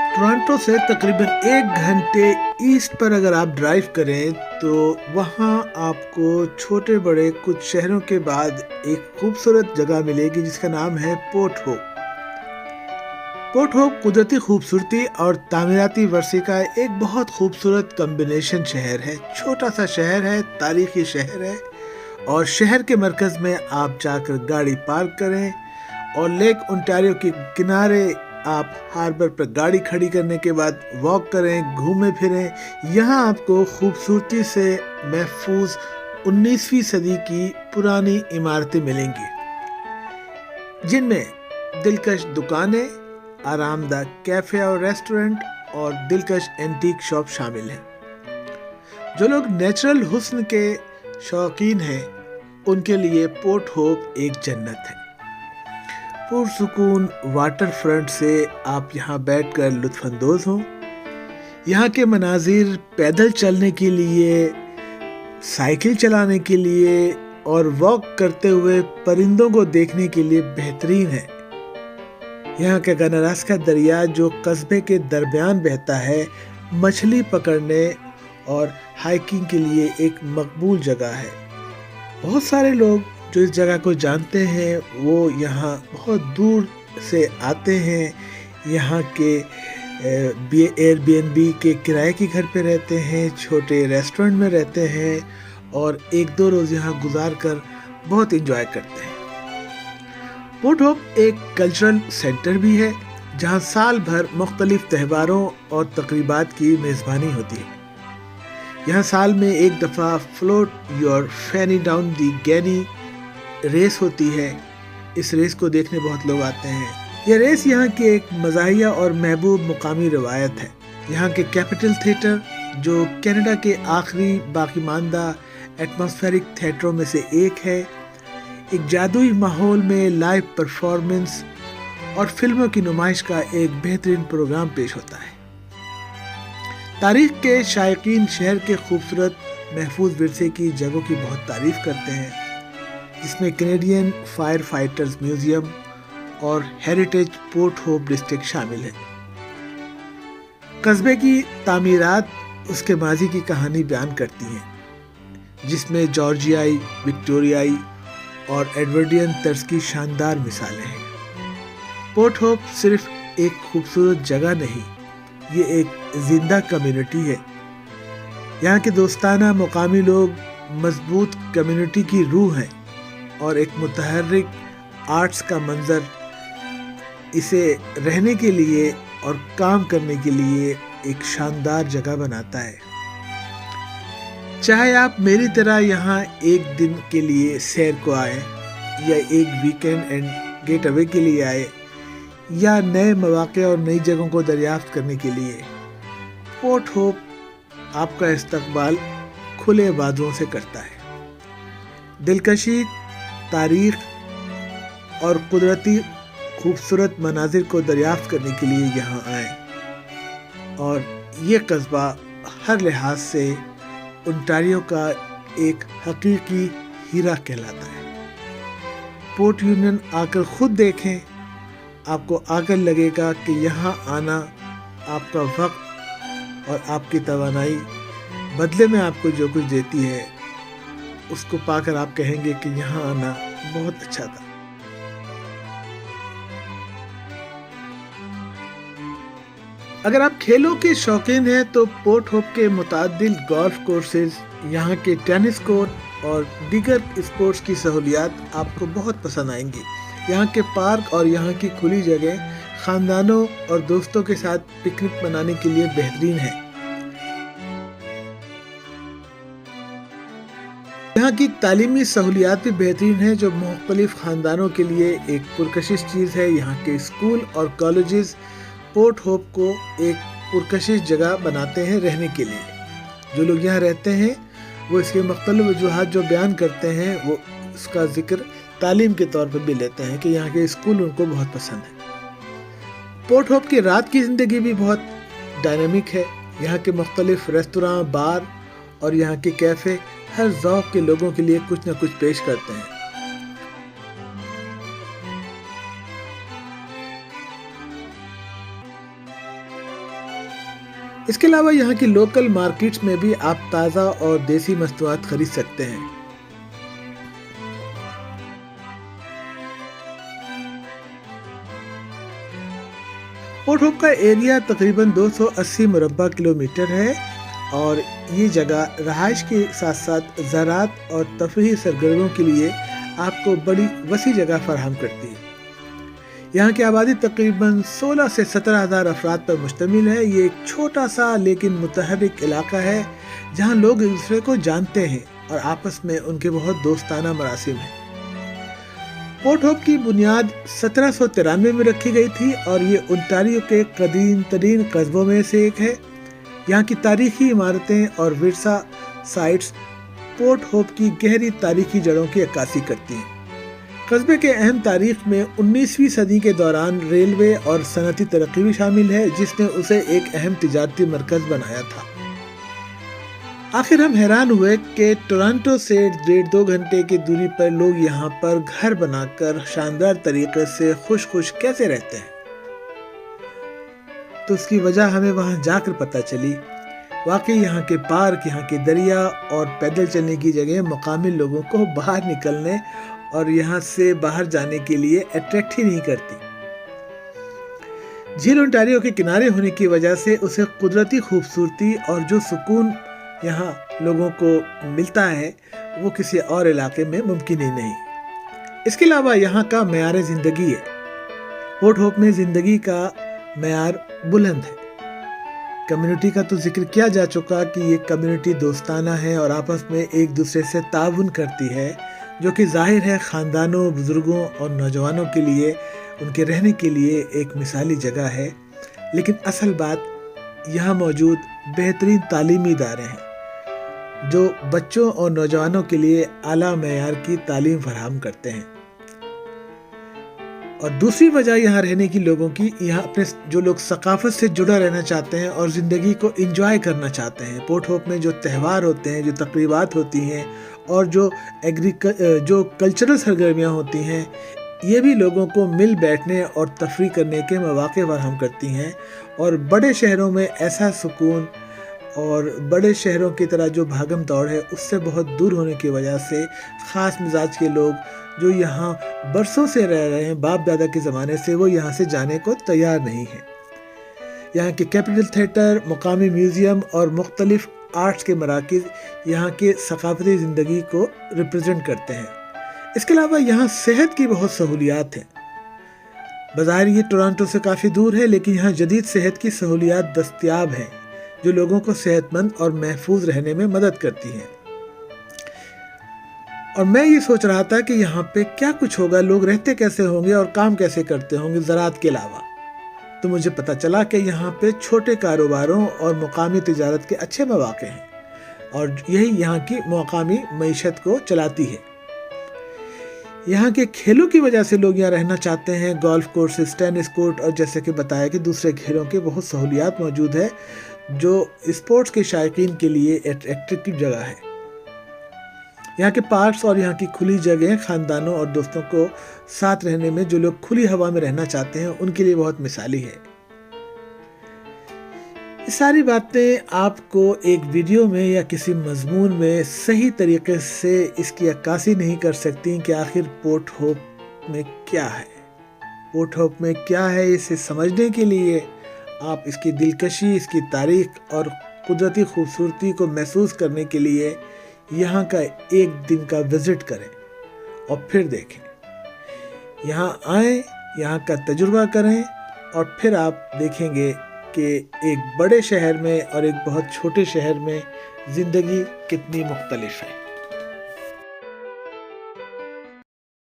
Toronto से तकरीबन 1 घंटे ईस्ट पर अगर आप ड्राइव करें तो वहाँ आपको छोटे बड़े कुछ शहरों के बाद एक खूबसूरत जगह मिलेगी जिसका नाम है पोर्ट होप। पोर्ट होप कुदरती खूबसूरती और तामीराती वर्सी का एक बहुत खूबसूरत कॉम्बिनेशन शहर है। छोटा सा शहर है, तारीखी शहर है, और शहर के मरकज में आप जाकर गाड़ी पार्क करें और लेक ओंटारियो के किनारे आप हार्बर पर गाड़ी खड़ी करने के बाद वॉक करें, घूमें फिरें। यहाँ आपको खूबसूरती से महफूज 19वीं सदी की पुरानी इमारतें मिलेंगी, जिनमें दिलकश दुकानें, आरामदा कैफे और रेस्टोरेंट और दिलकश एंटीक शॉप शामिल हैं। जो लोग नेचुरल हुस्न के शौकीन हैं उनके लिए पोर्ट होप एक जन्नत है। पुरसुकून वाटर फ्रंट से आप यहाँ बैठकर लुत्फानंदोज हों। यहाँ के मनाजिर पैदल चलने के लिए, साइकिल चलाने के लिए और वॉक करते हुए परिंदों को देखने के लिए बेहतरीन है। यहाँ का गनारास्का दरिया जो कस्बे के दरमियान बहता है, मछली पकड़ने और हाइकिंग के लिए एक मकबूल जगह है। बहुत सारे लोग जो इस जगह को जानते हैं वो यहाँ बहुत दूर से आते हैं। यहाँ के एयरबीएनबी के किराए के घर पे रहते हैं, छोटे रेस्टोरेंट में रहते हैं और 1-2 रोज़ यहाँ गुजार कर बहुत एंजॉय करते हैं। पोर्ट होप एक कल्चरल सेंटर भी है जहाँ साल भर मुख्तलिफ त्योहारों और तकरीबात की मेज़बानी होती है। यहाँ साल में एक दफ़ा float your fanny down the Ganny race होती है। इस रेस को देखने बहुत लोग आते हैं। यह रेस यहाँ की एक मज़ाहिया और महबूब मुकामी रवायत है। यहाँ के कैपिटल थिएटर जो कनाडा के आखिरी बाकी मानदा एटमॉस्फेरिक थिएटरों में से एक है, एक जादुई माहौल में लाइव परफॉर्मेंस और फिल्मों की नुमाइश का एक बेहतरीन प्रोग्राम पेश होता है। तारीख के शायकीन शहर के खूबसूरत महफूज विरसे की जगहों की बहुत तारीफ करते हैं, जिसमें कैनेडियन फायर फाइटर्स म्यूजियम और हेरिटेज पोर्ट होप डिस्ट्रिक्ट शामिल है। कस्बे की तामीरात उसके माजी की कहानी बयान करती हैं, जिसमें जॉर्जियाई, विक्टोरियाई और एडवर्डियन तर्ज की शानदार मिसालें हैं। पोर्ट होप सिर्फ एक खूबसूरत जगह नहीं, ये एक जिंदा कम्युनिटी है। यहाँ के दोस्ताना मुकामी लोग मजबूत कम्युनिटी की रूह हैं और एक मुतहर्रिक आर्ट्स का मंजर इसे रहने के लिए और काम करने के लिए एक शानदार जगह बनाता है। चाहे आप मेरी तरह यहाँ एक दिन के लिए सैर को आए या एक वीकेंड एंड गेट अवे के लिए आए या नए मौके और नई जगहों को दरियाफ्त करने के लिए, पोर्ट होप आपका इस्तकबाल खुले बाजुओं से करता है। दिलकशी, तारीख और कुदरती खूबसूरत मनाजिर को दरियाफ्त करने के लिए यहाँ आएं और ये कस्बा हर लिहाज से ओंटारियो का एक हकीकी हीरा कहलाता है। पोर्ट यूनियन आकर खुद देखें, आपको आकर लगेगा कि यहाँ आना आपका वक्त और आपकी तवानाई बदले में आपको जो कुछ देती है उसको पाकर आप कहेंगे कि यहाँ आना बहुत अच्छा था। अगर आप खेलों के शौकीन हैं तो पोर्ट होप के मुतादिल गोल्फ कोर्सेज, यहाँ के टेनिस कोर्ट और दीगर स्पोर्ट्स की सहूलियात आपको बहुत पसंद आएंगी। यहाँ के पार्क और यहाँ की खुली जगह खानदानों और दोस्तों के साथ पिकनिक मनाने के लिए बेहतरीन है। यहाँ की तालीमी सहूलियात भी बेहतरीन है जो मुख्तलिफ खानदानों के लिए एक पुरकशिश चीज़ है। यहाँ के स्कूल और कॉलेजेस पोर्ट होप को एक पुरकशिश जगह बनाते हैं रहने के लिए। जो लोग यहाँ रहते हैं वो इसके मुख्तलिफ वजूहात जो बयान करते हैं वो उसका जिक्र तालीम के तौर पर भी लेते हैं कि यहाँ के स्कूल उनको बहुत पसंद है। पोर्ट होप की रात की ज़िंदगी भी बहुत डायनामिक है। यहाँ के मुख्तलिफ रेस्तोरां, बार और यहाँ के कैफ़े हर ज़ौक़ के लोगों के लिए कुछ न कुछ पेश करते हैं। اس کے علاوہ یہاں کی لوکل مارکیٹس میں بھی آپ تازہ اور دیسی مصنوعات خرید سکتے ہیں۔ پورٹ ہوپ کا ایریا تقریباً 280 مربع کلومیٹر ہے اور یہ جگہ رہائش کے ساتھ ساتھ زراعت اور تفریحی سرگرمیوں کے لیے آپ کو بڑی وسیع جگہ فراہم کرتی ہے۔ یہاں کی آبادی تقریباً 16 سے 17 ہزار افراد پر مشتمل ہے۔ یہ ایک چھوٹا سا لیکن متحرک علاقہ ہے جہاں لوگ ایک دوسرے کو جانتے ہیں اور آپس میں ان کے بہت دوستانہ مراسم ہیں۔ پورٹ ہوپ کی بنیاد 1793 میں رکھی گئی تھی اور یہ انٹاریو کے قدیم ترین قصبوں میں سے ایک ہے۔ یہاں کی تاریخی عمارتیں اور ورثہ سائٹس پورٹ ہوپ کی گہری تاریخی جڑوں کی عکاسی کرتی ہیں۔ قصبے کے اہم تاریخ میں 19ویں صدی کے دوران ریلوے اور صنعتی ترقی بھی شامل ہے جس نے اسے ایک اہم تجارتی مرکز بنایا تھا۔ آخر ہم حیران ہوئے کہ ٹورانٹو سے 1.5-2 گھنٹے کی دوری پر لوگ یہاں پر گھر بنا کر شاندار طریقے سے خوش کیسے رہتے ہیں۔ تو اس کی وجہ ہمیں وہاں جا کر پتہ چلی۔ واقعی یہاں کے پارک، یہاں کے دریا اور پیدل چلنے کی جگہ مقامی لوگوں کو باہر نکلنے اور یہاں سے باہر جانے کے لیے اٹریکٹ ہی نہیں کرتی۔ جھیل انٹاریو کے کنارے ہونے کی وجہ سے اسے قدرتی خوبصورتی اور جو سکون یہاں لوگوں کو ملتا ہے وہ کسی اور علاقے میں ممکن ہی نہیں۔ اس کے علاوہ یہاں کا معیار زندگی ہے۔ پورٹ ہوپ میں زندگی کا معیار بلند ہے۔ کمیونٹی کا تو ذکر کیا جا چکا کہ یہ کمیونٹی دوستانہ ہے اور آپس میں ایک دوسرے سے تعاون کرتی ہے، جو کہ ظاہر ہے خاندانوں، بزرگوں اور نوجوانوں کے لیے ان کے رہنے کے لیے ایک مثالی جگہ ہے۔ لیکن اصل بات یہاں موجود بہترین تعلیمی ادارے ہیں جو بچوں اور نوجوانوں کے لیے اعلیٰ معیار کی تعلیم فراہم کرتے ہیں۔ اور دوسری وجہ یہاں رہنے کی لوگوں کی، یہاں اپنے جو لوگ ثقافت سے جڑا رہنا چاہتے ہیں اور زندگی کو انجوائے کرنا چاہتے ہیں، پورٹ ہوپ میں جو تہوار ہوتے ہیں، جو تقریبات ہوتی ہیں اور جو کلچرل سرگرمیاں ہوتی ہیں، یہ بھی لوگوں کو مل بیٹھنے اور تفریح کرنے کے مواقع فراہم کرتی ہیں۔ اور بڑے شہروں میں ایسا سکون اور بڑے شہروں کی طرح جو بھاگم دوڑ ہے اس سے بہت دور ہونے کی وجہ سے خاص مزاج کے لوگ جو یہاں برسوں سے رہ رہے ہیں، باپ دادا کے زمانے سے، وہ یہاں سے جانے کو تیار نہیں ہیں۔ یہاں کے کیپٹل تھیٹر، مقامی میوزیم اور مختلف آرٹس کے مراکز یہاں کے ثقافتی زندگی کو ریپرزینٹ کرتے ہیں۔ اس کے علاوہ یہاں صحت کی بہت سہولیات ہیں۔ بظاہر یہ ٹورانٹو سے کافی دور ہے لیکن یہاں جدید صحت کی سہولیات دستیاب ہیں جو لوگوں کو صحت مند اور محفوظ رہنے میں مدد کرتی ہیں۔ اور میں یہ سوچ رہا تھا کہ یہاں پہ کیا کچھ ہوگا، لوگ رہتے کیسے ہوں گے اور کام کیسے کرتے ہوں گے زراعت کے علاوہ۔ تو مجھے پتہ چلا کہ یہاں پہ چھوٹے کاروباروں اور مقامی تجارت کے اچھے مواقع ہیں اور یہی یہاں کی مقامی معیشت کو چلاتی ہے۔ یہاں کے کھیلوں کی وجہ سے لوگ یہاں رہنا چاہتے ہیں۔ گولف کورسز، ٹینس کورٹ اور جیسے کہ بتایا کہ دوسرے کھیلوں کے بہت سہولیات موجود ہے جو اسپورٹس کے شائقین کے لیے اٹریکٹیو جگہ ہے۔ یہاں کے پارکس اور یہاں کی کھلی جگہیں خاندانوں اور دوستوں کو ساتھ رہنے میں، جو لوگ کھلی ہوا میں رہنا چاہتے ہیں، ان کے لیے بہت مثالی ہے۔ یہ ساری باتیں آپ کو ایک ویڈیو میں یا کسی مضمون میں صحیح طریقے سے اس کی عکاسی نہیں کر سکتی کہ آخر پورٹ ہوپ میں کیا ہے۔ پورٹ ہوپ میں کیا ہے، اسے سمجھنے کے لیے آپ اس کی دلکشی، اس کی تاریخ اور قدرتی خوبصورتی کو محسوس کرنے کے لیے یہاں کا ایک دن کا وزٹ کریں اور پھر دیکھیں۔ یہاں آئیں، یہاں کا تجربہ کریں اور پھر آپ دیکھیں گے کہ ایک بڑے شہر میں اور ایک بہت چھوٹے شہر میں زندگی کتنی مختلف ہے۔